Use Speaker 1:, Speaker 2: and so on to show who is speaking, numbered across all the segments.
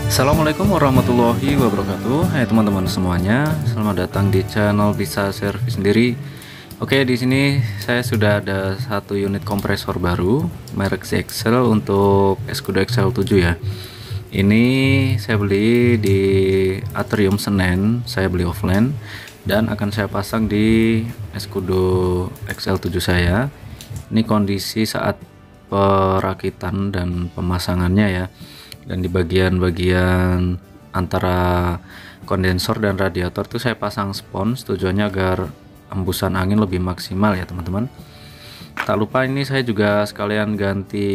Speaker 1: Assalamualaikum warahmatullahi wabarakatuh. Hai teman-teman semuanya, selamat datang di channel Bisa Servis Sendiri. Oke, di sini saya sudah ada satu unit kompresor baru merek ZXL untuk Escudo XL7 ya. Ini saya beli di Atrium Senen, saya beli offline dan akan saya pasang di Escudo XL7 saya. Ini kondisi saat perakitan dan pemasangannya ya. Dan di bagian-bagian antara kondensor dan radiator itu saya pasang spons, tujuannya agar embusan angin lebih maksimal ya teman-teman. Tak lupa ini saya juga sekalian ganti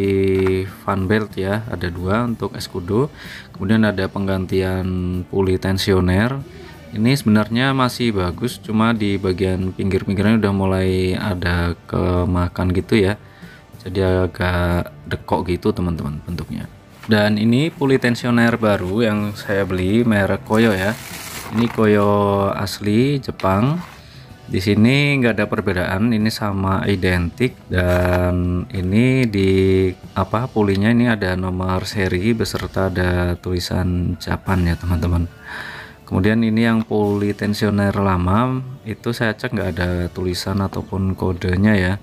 Speaker 1: fan belt ya, ada dua untuk Escudo. Kemudian ada penggantian puli tensioner. Ini sebenarnya masih bagus, cuma di bagian pinggir-pinggirnya udah mulai ada kemakan gitu ya, jadi agak dekok gitu teman-teman bentuknya. Dan ini puli tensioner baru yang saya beli merek Koyo ya. Ini Koyo asli Jepang. Di sini nggak ada perbedaan, ini sama identik. Dan ini di pulinya ini ada nomor seri beserta ada tulisan Japan ya teman-teman. Kemudian ini yang puli tensioner lama itu saya cek nggak ada tulisan ataupun kodenya ya.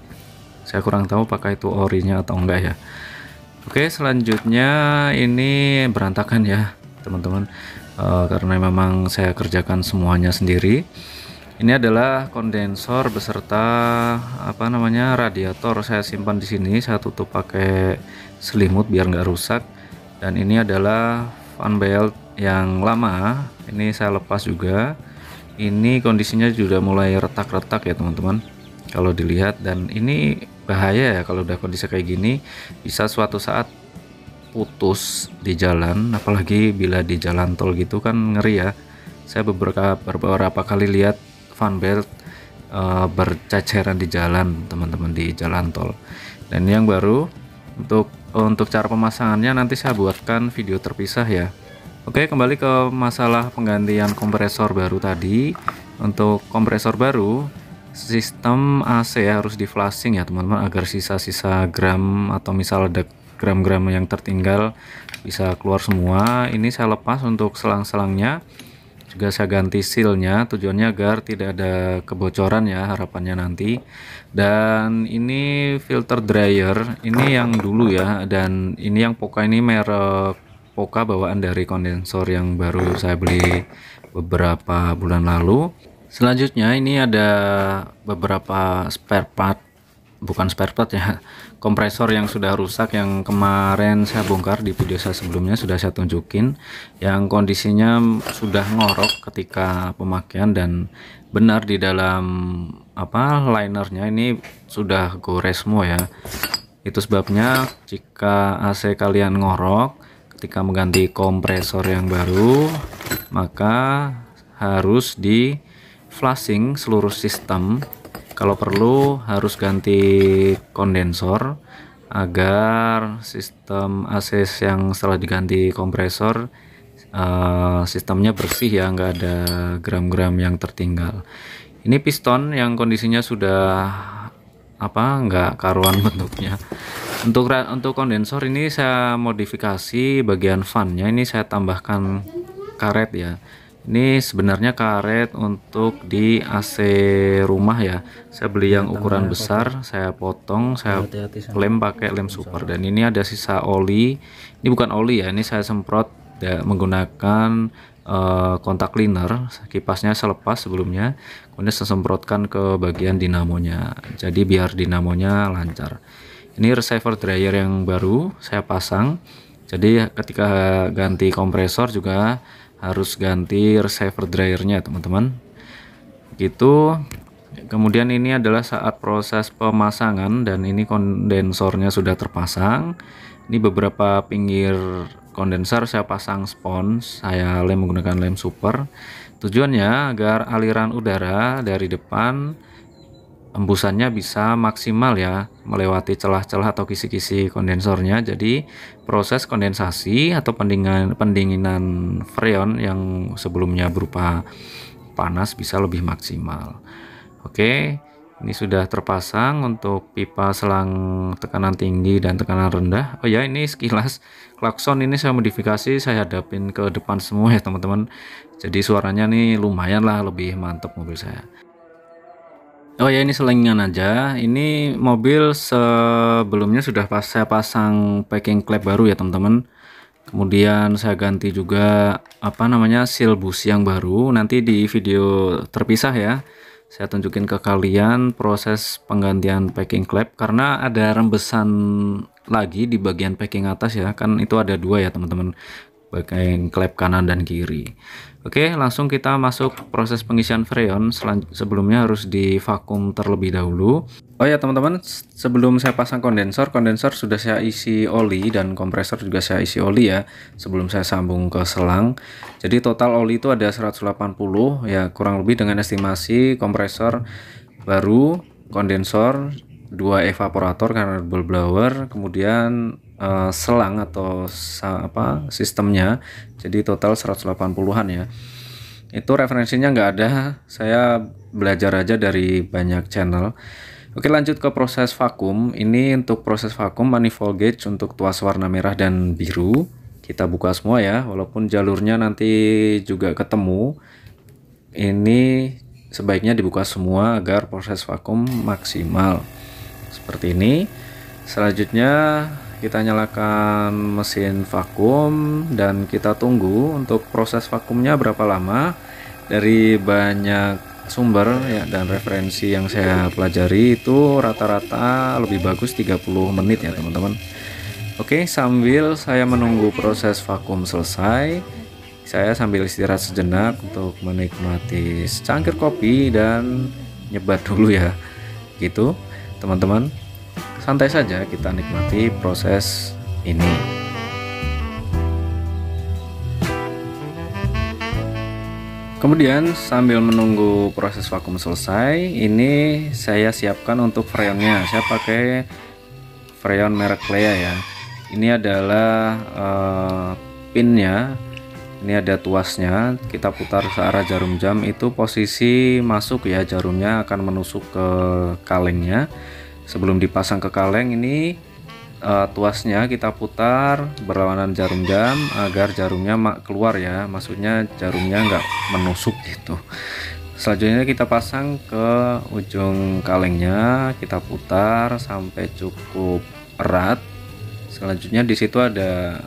Speaker 1: Saya kurang tahu apakah itu orinya atau enggak ya. Oke, selanjutnya ini berantakan ya teman-teman, karena memang saya kerjakan semuanya sendiri. Ini adalah kondensor beserta radiator, saya simpan di sini, saya tutup pakai selimut biar nggak rusak. Dan ini adalah fan belt yang lama, ini saya lepas juga. Ini kondisinya sudah mulai retak-retak ya teman-teman kalau dilihat, dan ini bahaya ya kalau udah kondisi kayak gini, bisa suatu saat putus di jalan, apalagi bila di jalan tol gitu kan ngeri ya. Saya beberapa kali lihat fan belt berceceran di jalan teman-teman, di jalan tol. Dan yang baru untuk cara pemasangannya nanti saya buatkan video terpisah ya. Oke, kembali ke masalah penggantian kompresor baru tadi. Untuk kompresor baru, sistem AC harus di flashing ya teman-teman, agar sisa-sisa gram atau misal ada gram-gram yang tertinggal bisa keluar semua. Ini saya lepas untuk selang-selangnya, juga saya ganti sealnya, tujuannya agar tidak ada kebocoran ya harapannya nanti. Dan ini filter dryer, ini yang dulu ya, dan ini yang Poka, ini merek Poka bawaan dari kondensor yang baru saya beli beberapa bulan lalu. Selanjutnya ini ada beberapa spare part, bukan spare part ya, kompresor yang sudah rusak yang kemarin saya bongkar di video saya sebelumnya, sudah saya tunjukin, yang kondisinya sudah ngorok ketika pemakaian dan benar di dalam linernya ini sudah gores semua ya. Itu sebabnya jika AC kalian ngorok ketika mengganti kompresor yang baru, maka harus di flashing seluruh sistem. Kalau perlu harus ganti kondensor agar sistem AC yang setelah diganti kompresor sistemnya bersih ya, nggak ada gram-gram yang tertinggal. Ini piston yang kondisinya sudah nggak karuan bentuknya. Untuk kondensor ini saya modifikasi bagian fannya, ini saya tambahkan karet ya. Ini sebenarnya karet untuk di AC rumah ya. Saya beli yang ukuran besar, saya potong, saya lem pakai lem super. Dan ini ada sisa oli. Ini bukan oli ya, ini saya semprot ya, menggunakan kontak cleaner. Kipasnya saya lepas sebelumnya, kemudian saya semprotkan ke bagian dinamonya. Jadi biar dinamonya lancar. Ini receiver dryer yang baru saya pasang. Jadi ketika ganti kompresor juga harus ganti receiver dryernya teman-teman gitu. Kemudian ini adalah saat proses pemasangan, dan ini kondensornya sudah terpasang. Ini beberapa pinggir kondensor saya pasang spons, saya lem menggunakan lem super. Tujuannya agar aliran udara dari depan embusannya bisa maksimal ya, melewati celah-celah atau kisi-kisi kondensornya. Jadi proses kondensasi atau pendinginan freon yang sebelumnya berupa panas bisa lebih maksimal. Oke, Ini sudah terpasang untuk pipa selang tekanan tinggi dan tekanan rendah. Oh ya, ini sekilas klakson ini saya modifikasi, saya hadapin ke depan semua ya teman-teman. Jadi suaranya nih lumayan lah, lebih mantap mobil saya. Oh ya, ini selingan aja. Ini mobil sebelumnya sudah saya pasang packing klep baru ya teman-teman. Kemudian saya ganti juga seal busi yang baru. Nanti di video terpisah ya, saya tunjukin ke kalian proses penggantian packing klep, karena ada rembesan lagi di bagian packing atas ya, kan itu ada dua ya teman-teman, bagian klep kanan dan kiri. Oke, langsung kita masuk proses pengisian freon. Sebelumnya harus di vakum terlebih dahulu. Oh ya teman-teman, sebelum saya pasang kondensor sudah saya isi oli, dan kompresor juga saya isi oli ya sebelum saya sambung ke selang. Jadi total oli itu ada 180 ya, kurang lebih, dengan estimasi kompresor baru, kondensor, 2 evaporator karena ball blower, kemudian selang atau sistemnya, jadi total 180-an ya. Itu referensinya nggak ada, saya belajar aja dari banyak channel. Oke, lanjut ke proses vakum. Ini untuk proses vakum manifold gauge untuk tuas warna merah dan biru kita buka semua ya, walaupun jalurnya nanti juga ketemu. Ini sebaiknya dibuka semua agar proses vakum maksimal. Seperti ini. Selanjutnya kita nyalakan mesin vakum dan kita tunggu untuk proses vakumnya berapa lama. Dari banyak sumber ya dan referensi yang saya pelajari, itu rata-rata lebih bagus 30 menit ya teman-teman. Oke, sambil saya menunggu proses vakum selesai, saya sambil istirahat sejenak untuk menikmati secangkir kopi dan nyebat dulu ya. Gitu teman-teman, santai saja kita nikmati proses ini. Kemudian sambil menunggu proses vakum selesai, ini saya siapkan untuk freonnya. Saya pakai freon merek Clea ya. Ini adalah pinnya. Ini ada tuasnya. Kita putar ke arah jarum jam, itu posisi masuk ya, jarumnya akan menusuk ke kalengnya. Sebelum dipasang ke kaleng, ini tuasnya kita putar berlawanan jarum jam agar jarumnya keluar ya, maksudnya jarumnya nggak menusuk gitu. Selanjutnya kita pasang ke ujung kalengnya, kita putar sampai cukup erat. Selanjutnya di situ ada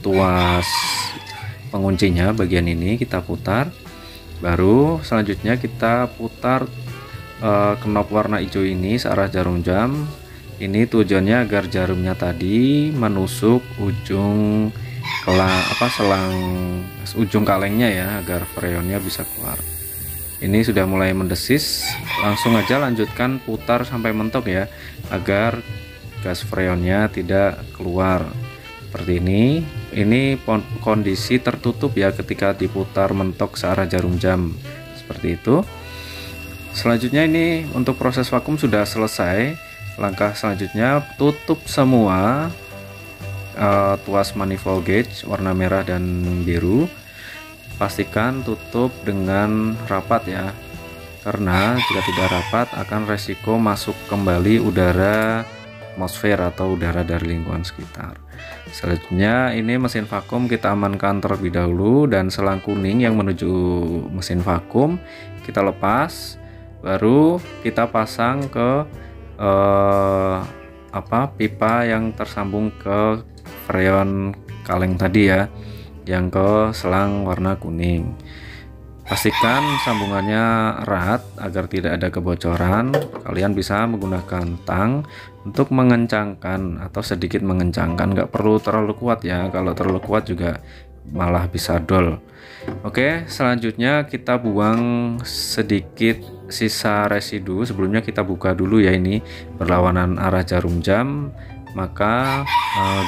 Speaker 1: tuas penguncinya, bagian ini kita putar. Baru selanjutnya kita putar knob warna hijau ini searah jarum jam. Ini tujuannya agar jarumnya tadi menusuk ujung selang ujung kalengnya ya, agar freonnya bisa keluar. Ini sudah mulai mendesis, langsung aja lanjutkan putar sampai mentok ya, agar gas freonnya tidak keluar. Seperti ini. Ini kondisi tertutup ya ketika diputar mentok searah jarum jam, seperti itu. Selanjutnya ini untuk proses vakum sudah selesai. Langkah selanjutnya tutup semua tuas manifold gauge warna merah dan biru. Pastikan tutup dengan rapat ya, karena jika tidak rapat akan resiko masuk kembali udara atmosfer atau udara dari lingkungan sekitar. Selanjutnya ini mesin vakum kita amankan terlebih dahulu, dan selang kuning yang menuju mesin vakum kita lepas, baru kita pasang ke pipa yang tersambung ke freon kaleng tadi ya, yang ke selang warna kuning. Pastikan sambungannya erat agar tidak ada kebocoran. Kalian bisa menggunakan tang untuk mengencangkan atau sedikit mengencangkan, nggak perlu terlalu kuat ya, kalau terlalu kuat juga malah bisa dol. Oke, selanjutnya kita buang sedikit sisa residu. Sebelumnya kita buka dulu ya, ini berlawanan arah jarum jam, maka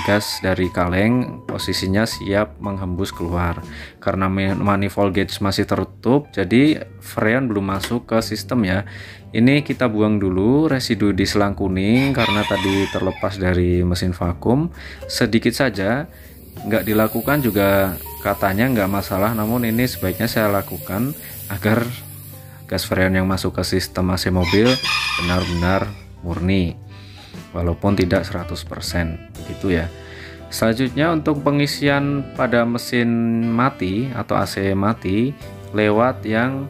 Speaker 1: gas dari kaleng posisinya siap menghembus keluar. Karena manifold gauge masih tertutup, jadi freon belum masuk ke sistem ya. Ini kita buang dulu residu di selang kuning karena tadi terlepas dari mesin vakum, sedikit saja. Nggak dilakukan juga katanya nggak masalah, namun ini sebaiknya saya lakukan agar gas freon yang masuk ke sistem AC mobil benar-benar murni, walaupun tidak 100%, begitu ya. Selanjutnya untuk pengisian pada mesin mati atau AC mati lewat yang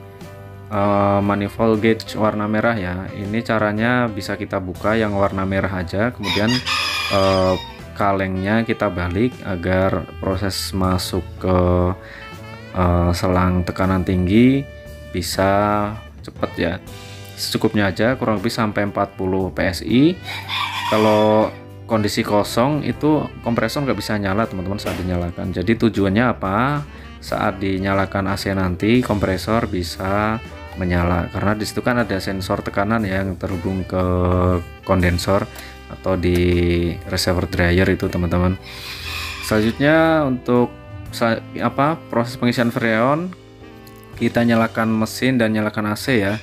Speaker 1: manifold gauge warna merah ya. Ini caranya bisa kita buka yang warna merah aja, kemudian kalengnya kita balik agar proses masuk ke selang tekanan tinggi bisa cepat ya. Secukupnya aja, kurang lebih sampai 40 PSI. Kalau kondisi kosong itu kompresor nggak bisa nyala teman-teman saat dinyalakan. Jadi tujuannya apa? Saat dinyalakan AC nanti kompresor bisa menyala, karena disitu kan ada sensor tekanan yang terhubung ke kondensor atau di reservoir dryer itu teman-teman. Selanjutnya untuk proses pengisian freon, kita nyalakan mesin dan nyalakan AC ya.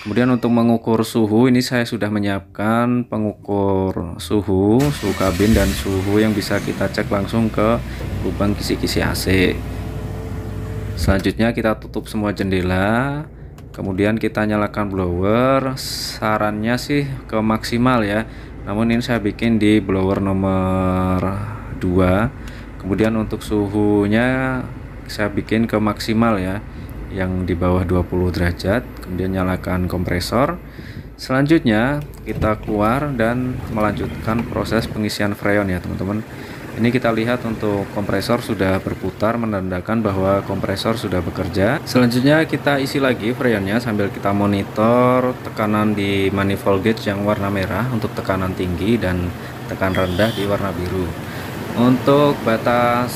Speaker 1: Kemudian untuk mengukur suhu, ini saya sudah menyiapkan pengukur suhu kabin dan suhu yang bisa kita cek langsung ke lubang kisi-kisi AC. Selanjutnya kita tutup semua jendela, kemudian kita nyalakan blower. Sarannya sih ke maksimal ya, namun ini saya bikin di blower nomor 2. Kemudian untuk suhunya saya bikin ke maksimal ya, yang di bawah 20 derajat. Kemudian nyalakan kompresor. Selanjutnya kita keluar dan melanjutkan proses pengisian freon ya teman-teman. Ini kita lihat untuk kompresor sudah berputar, menandakan bahwa kompresor sudah bekerja. Selanjutnya kita isi lagi freonnya sambil kita monitor tekanan di manifold gauge yang warna merah untuk tekanan tinggi dan tekanan rendah di warna biru. Untuk batas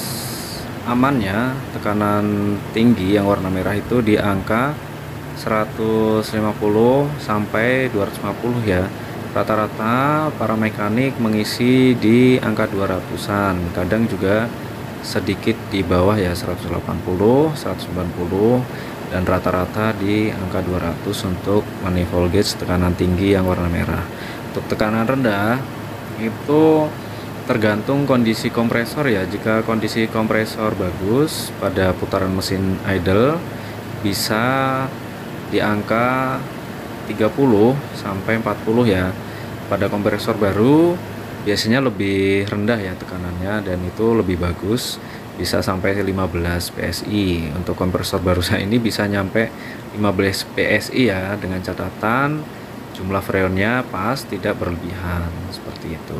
Speaker 1: amannya, tekanan tinggi yang warna merah itu di angka 150 sampai 250 ya. Rata-rata para mekanik mengisi di angka 200-an, kadang juga sedikit di bawah ya, 180, 190, dan rata-rata di angka 200 untuk manifold gauge tekanan tinggi yang warna merah. Untuk tekanan rendah itu tergantung kondisi kompresor ya. Jika kondisi kompresor bagus pada putaran mesin idle bisa di angka 30 sampai 40 ya. Pada kompresor baru biasanya lebih rendah ya tekanannya, dan itu lebih bagus, bisa sampai 15 PSI. Untuk kompresor baru saya ini bisa nyampe 15 PSI ya, dengan catatan jumlah freonnya pas, tidak berlebihan, seperti itu.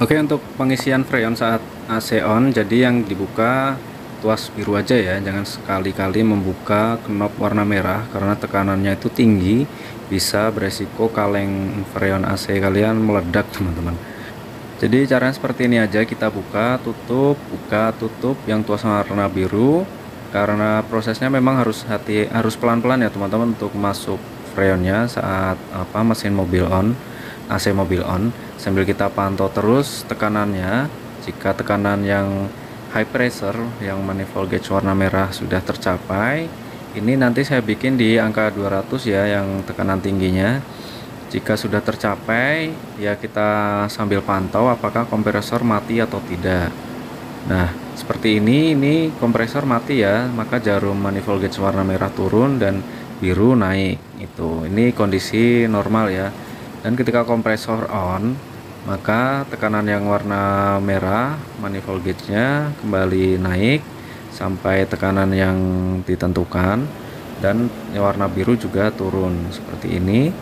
Speaker 1: Oke, untuk pengisian freon saat AC on, jadi yang dibuka tuas biru aja ya, jangan sekali-kali membuka knob warna merah karena tekanannya itu tinggi, bisa beresiko kaleng freon AC kalian meledak teman-teman. Jadi caranya seperti ini aja, kita buka tutup yang tuas warna biru, karena prosesnya memang harus pelan-pelan ya teman-teman untuk masuk freonnya saat mesin mobil on, AC mobil on, sambil kita pantau terus tekanannya. Jika tekanan yang high pressure yang manifold gauge warna merah sudah tercapai, ini nanti saya bikin di angka 200 ya yang tekanan tingginya. Jika sudah tercapai ya kita sambil pantau apakah kompresor mati atau tidak. Nah seperti ini kompresor mati ya, maka jarum manifold gauge warna merah turun dan biru naik. Ini kondisi normal ya. Dan ketika kompresor on, maka tekanan yang warna merah manifold gauge-nya kembali naik sampai tekanan yang ditentukan, dan yang warna biru juga turun seperti ini.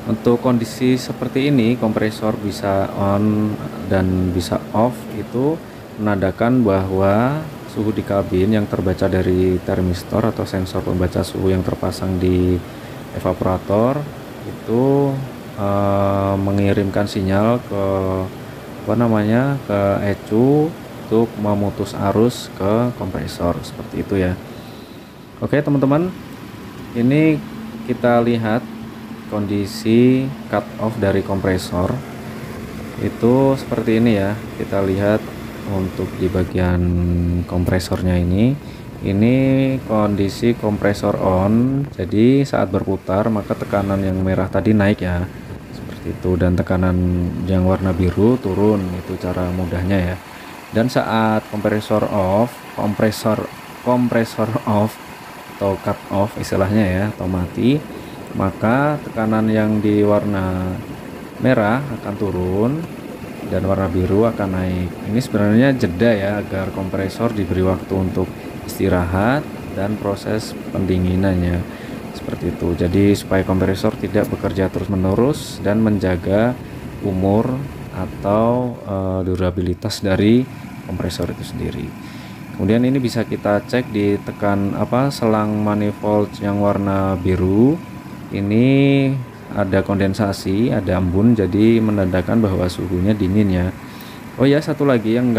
Speaker 1: Untuk kondisi seperti ini kompresor bisa on dan bisa off, itu menandakan bahwa suhu di kabin yang terbaca dari termistor atau sensor pembaca suhu yang terpasang di evaporator itu mengirimkan sinyal ke ke ECU untuk memutus arus ke kompresor, seperti itu ya. Oke teman-teman, ini kita lihat kondisi cut off dari kompresor itu seperti ini ya. Kita lihat untuk di bagian kompresornya ini kondisi kompresor on, jadi saat berputar maka tekanan yang merah tadi naik ya, seperti itu, dan tekanan yang warna biru turun. Itu cara mudahnya ya. Dan saat kompresor off atau cut off istilahnya ya, atau mati, maka tekanan yang di warna merah akan turun dan warna biru akan naik. Ini sebenarnya jeda ya, agar kompresor diberi waktu untuk istirahat dan proses pendinginannya, seperti itu. Jadi supaya kompresor tidak bekerja terus-menerus dan menjaga umur atau durabilitas dari kompresor itu sendiri. Kemudian ini bisa kita cek di tekan selang manifold yang warna biru. Ini ada kondensasi, ada embun, jadi menandakan bahwa suhunya dingin ya. Oh ya, satu lagi yang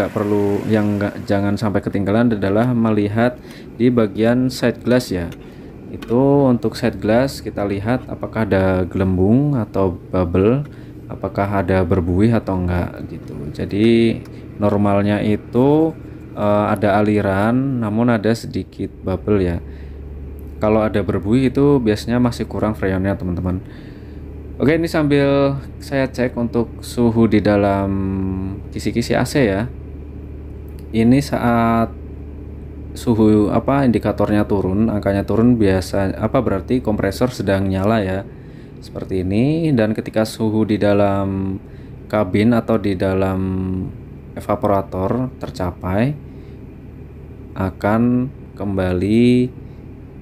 Speaker 1: jangan sampai ketinggalan adalah melihat di bagian side glass ya. Itu untuk side glass kita lihat apakah ada gelembung atau bubble, apakah ada berbuih atau enggak gitu. Jadi normalnya itu ada aliran namun ada sedikit bubble ya. Kalau ada berbuih itu biasanya masih kurang freonnya teman-teman. Oke, ini sambil saya cek untuk suhu di dalam kisi-kisi AC ya. Ini saat suhu indikatornya turun, angkanya turun, berarti kompresor sedang nyala ya. Seperti ini. Dan ketika suhu di dalam kabin atau di dalam evaporator tercapai, akan kembali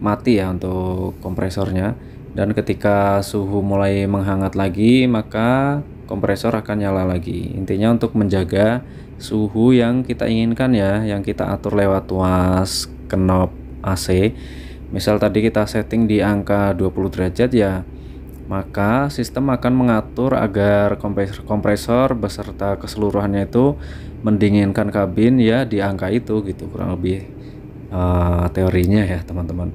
Speaker 1: mati ya untuk kompresornya. Dan ketika suhu mulai menghangat lagi, maka kompresor akan nyala lagi. Intinya untuk menjaga suhu yang kita inginkan ya, yang kita atur lewat tuas knob AC. Misal tadi kita setting di angka 20 derajat ya, maka sistem akan mengatur agar kompresor beserta keseluruhannya itu mendinginkan kabin ya di angka itu gitu, kurang lebih teorinya ya teman-teman.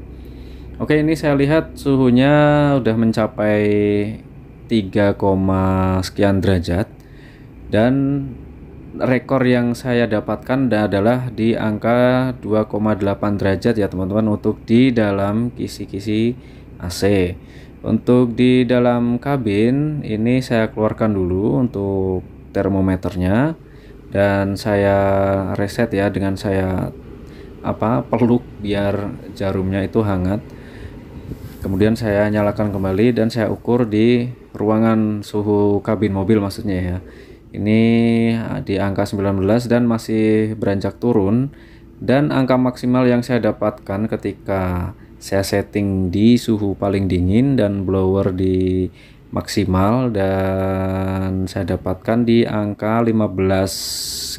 Speaker 1: Oke, ini saya lihat suhunya udah mencapai 3, sekian derajat, dan rekor yang saya dapatkan adalah di angka 2,8 derajat ya teman-teman untuk di dalam kisi-kisi AC. Untuk di dalam kabin ini saya keluarkan dulu untuk termometernya dan saya reset ya dengan saya peluk biar jarumnya itu hangat. Kemudian saya nyalakan kembali dan saya ukur di ruangan suhu kabin mobil maksudnya ya. Ini di angka 19 dan masih beranjak turun, dan angka maksimal yang saya dapatkan ketika saya setting di suhu paling dingin dan blower di maksimal, dan saya dapatkan di angka 15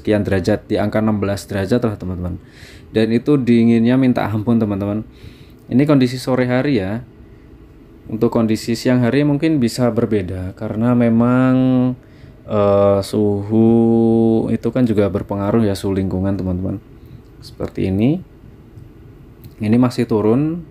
Speaker 1: sekian derajat, di angka 16 derajat lah teman-teman. Dan itu dinginnya minta ampun teman-teman. Ini kondisi sore hari ya. Untuk kondisi siang hari mungkin bisa berbeda karena memang suhu itu kan juga berpengaruh ya, suhu lingkungan teman-teman. Seperti ini masih turun.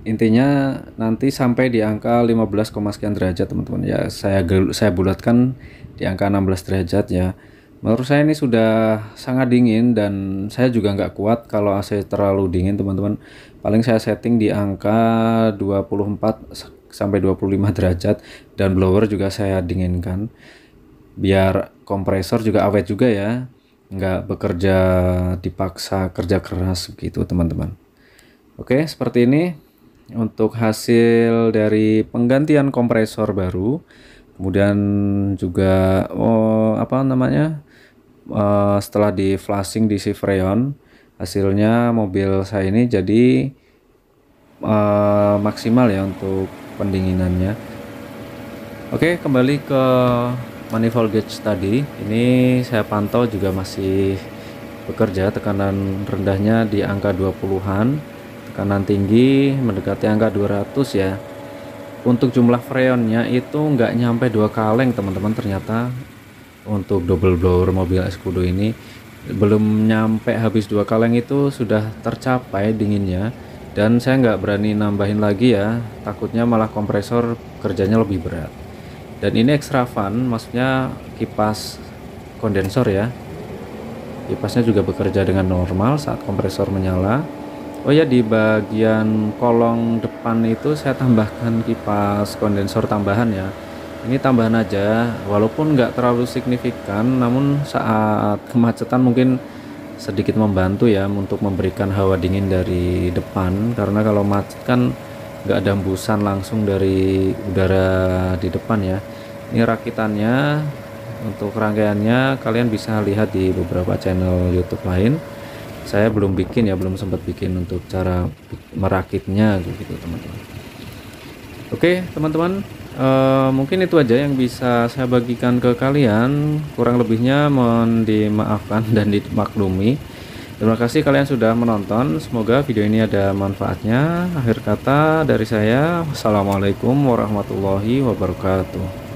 Speaker 1: Intinya nanti sampai di angka 15, sekian derajat teman-teman ya. Saya bulatkan di angka 16 derajat ya. Menurut saya ini sudah sangat dingin dan saya juga nggak kuat kalau AC terlalu dingin teman-teman. Paling saya setting di angka 24 sampai 25 derajat dan blower juga saya dinginkan biar kompresor juga awet juga ya, nggak bekerja dipaksa kerja keras gitu teman-teman. Oke, seperti ini untuk hasil dari penggantian kompresor baru. Kemudian juga setelah di flashing di freon, hasilnya mobil saya ini jadi maksimal ya untuk pendinginannya. Oke, kembali ke manifold gauge tadi. Ini saya pantau juga masih bekerja, tekanan rendahnya di angka 20-an, tekanan tinggi mendekati angka 200 ya. Untuk jumlah freonnya itu nggak nyampe 2 kaleng teman-teman, ternyata untuk double blower mobil Escudo ini belum nyampe habis 2 kaleng itu sudah tercapai dinginnya, dan saya nggak berani nambahin lagi ya, takutnya malah kompresor kerjanya lebih berat. Dan ini extra fan, maksudnya kipas kondensor ya, kipasnya juga bekerja dengan normal saat kompresor menyala. Oh ya, di bagian kolong depan itu saya tambahkan kipas kondensor tambahan ya. Ini tambahan aja, walaupun nggak terlalu signifikan, namun saat kemacetan mungkin sedikit membantu ya untuk memberikan hawa dingin dari depan, karena kalau macet kan nggak ada hembusan langsung dari udara di depan ya. Ini rakitannya. Untuk rangkaiannya kalian bisa lihat di beberapa channel YouTube lain. Saya belum bikin ya, belum sempat bikin untuk cara merakitnya gitu teman-teman. Oke teman-teman, mungkin itu aja yang bisa saya bagikan ke kalian. Kurang lebihnya mohon dimaafkan dan dimaklumi. Terima kasih kalian sudah menonton. Semoga video ini ada manfaatnya. Akhir kata dari saya, wassalamualaikum warahmatullahi wabarakatuh.